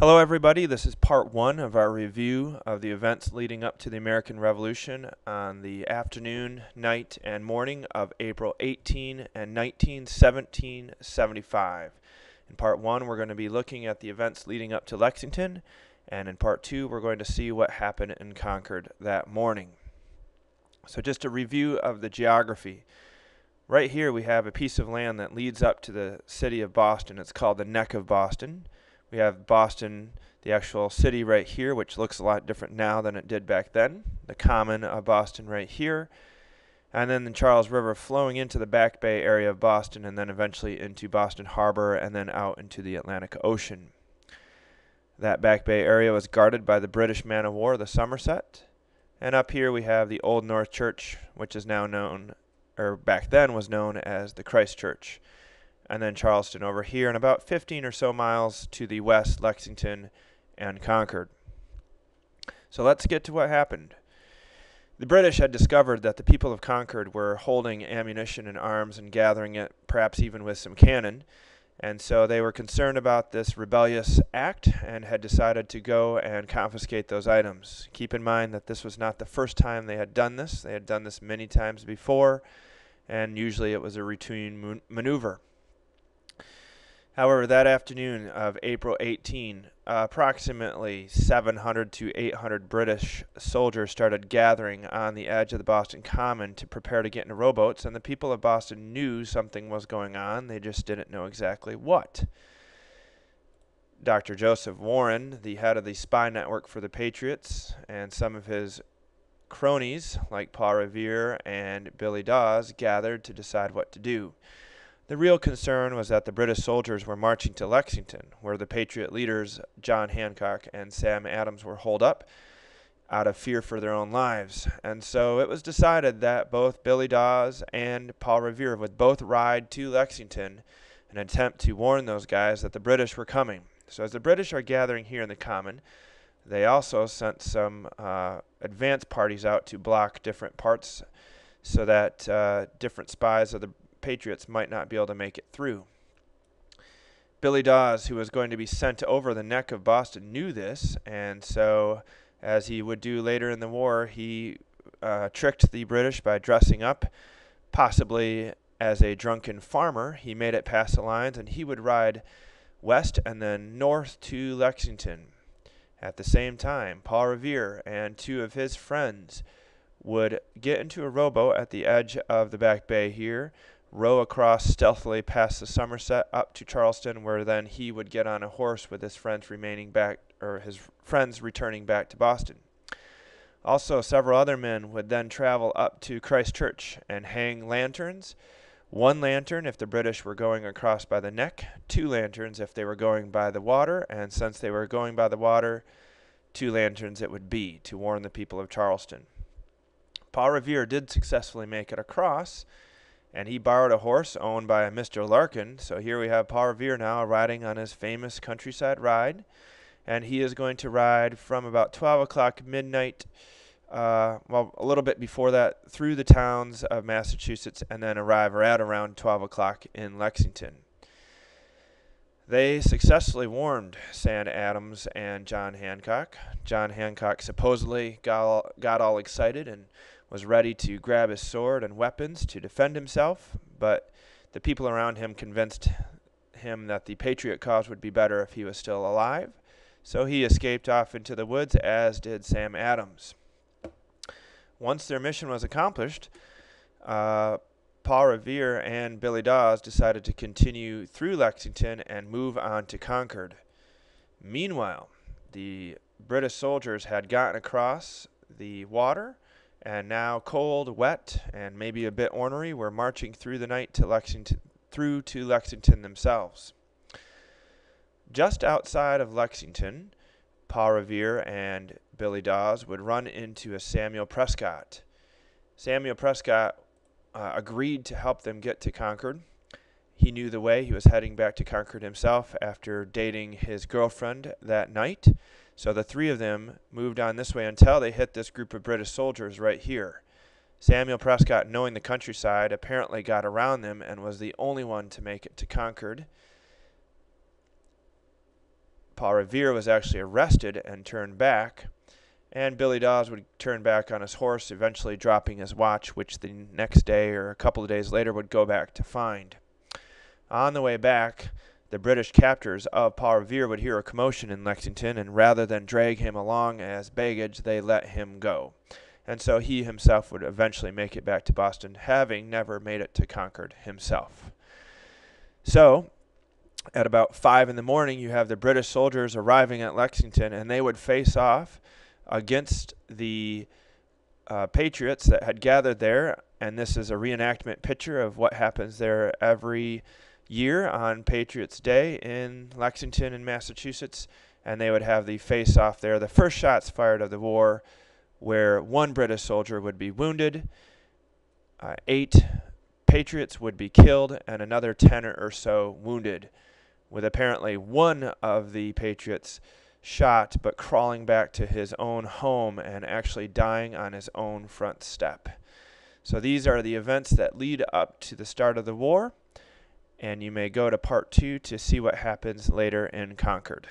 Hello everybody, this is part one of our review of the events leading up to the American Revolution on the afternoon, night, and morning of April 18 and 19, 1775. In part one, we're going to be looking at the events leading up to Lexington, and in part two, we're going to see what happened in Concord that morning. So just a review of the geography. Right here we have a piece of land that leads up to the city of Boston. It's called the Neck of Boston. We have Boston, the actual city right here, which looks a lot different now than it did back then. The Common of Boston right here. And then the Charles River flowing into the Back Bay area of Boston and then eventually into Boston Harbor and then out into the Atlantic Ocean. That Back Bay area was guarded by the British man of war, the Somerset. And up here we have the Old North Church, which is now known, or back then was known as the Christ Church. And then Charleston over here, and about 15 or so miles to the west, Lexington and Concord. So let's get to what happened. The British had discovered that the people of Concord were holding ammunition and arms and gathering it, perhaps even with some cannon. And so they were concerned about this rebellious act and had decided to go and confiscate those items. Keep in mind that this was not the first time they had done this. They had done this many times before, and usually it was a routine maneuver. However, that afternoon of April 18, approximately 700 to 800 British soldiers started gathering on the edge of the Boston Common to prepare to get into rowboats, and the people of Boston knew something was going on. They just didn't know exactly what. Dr. Joseph Warren, the head of the spy network for the Patriots, and some of his cronies, like Paul Revere and Billy Dawes, gathered to decide what to do. The real concern was that the British soldiers were marching to Lexington, where the Patriot leaders John Hancock and Sam Adams were holed up out of fear for their own lives. And so it was decided that both Billy Dawes and Paul Revere would both ride to Lexington and attempt to warn those guys that the British were coming. So as the British are gathering here in the Common, they also sent some advance parties out to block different parts so that different spies of the Patriots might not be able to make it through. Billy Dawes, who was going to be sent over the Neck of Boston, knew this, and so, as he would do later in the war, he tricked the British by dressing up, possibly as a drunken farmer. He made it past the lines, and he would ride west and then north to Lexington. At the same time, Paul Revere and two of his friends would get into a rowboat at the edge of the Back Bay here, row across stealthily past the Somerset up to Charleston, where then he would get on a horse with his friends returning back to Boston. Also, several other men would then travel up to Christ Church and hang lanterns. One lantern if the British were going across by the neck, two lanterns if they were going by the water, and since they were going by the water, two lanterns it would be to warn the people of Charleston. Paul Revere did successfully make it across, and he borrowed a horse owned by a Mr. Larkin. So here we have Paul Revere now riding on his famous countryside ride. And he is going to ride from about 12 o'clock midnight, a little bit before that, through the towns of Massachusetts and then arrive right around 12 o'clock in Lexington. They successfully warned Sam Adams and John Hancock. John Hancock supposedly got all excited and was ready to grab his sword and weapons to defend himself, but the people around him convinced him that the Patriot cause would be better if he was still alive, so he escaped off into the woods, as did Sam Adams. Once their mission was accomplished, Paul Revere and Billy Dawes decided to continue through Lexington and move on to Concord. Meanwhile, the British soldiers had gotten across the water, and now cold, wet, and maybe a bit ornery, were marching through the night to Lexington themselves. Just outside of Lexington, Paul Revere and Billy Dawes would run into a Samuel Prescott. Samuel Prescott agreed to help them get to Concord. He knew the way. He was heading back to Concord himself after dating his girlfriend that night. So the three of them moved on this way until they hit this group of British soldiers right here. Samuel Prescott, knowing the countryside, apparently got around them and was the only one to make it to Concord. Paul Revere was actually arrested and turned back, and Billy Dawes would turn back on his horse, eventually dropping his watch, which the next day or a couple of days later would go back to find. On the way back, the British captors of Paul Revere would hear a commotion in Lexington, and rather than drag him along as baggage, they let him go. And so he himself would eventually make it back to Boston, having never made it to Concord himself. So, at about 5 in the morning, you have the British soldiers arriving at Lexington, and they would face off against the Patriots that had gathered there. And this is a reenactment picture of what happens there every year on Patriots Day in Lexington in Massachusetts. And they would have the face-off there, the first shots fired of the war, where one British soldier would be wounded, 8 Patriots would be killed, and another 10 or so wounded, with apparently one of the Patriots shot but crawling back to his own home and actually dying on his own front step. So these are the events that lead up to the start of the war, and you may go to part 2 to see what happens later in Concord.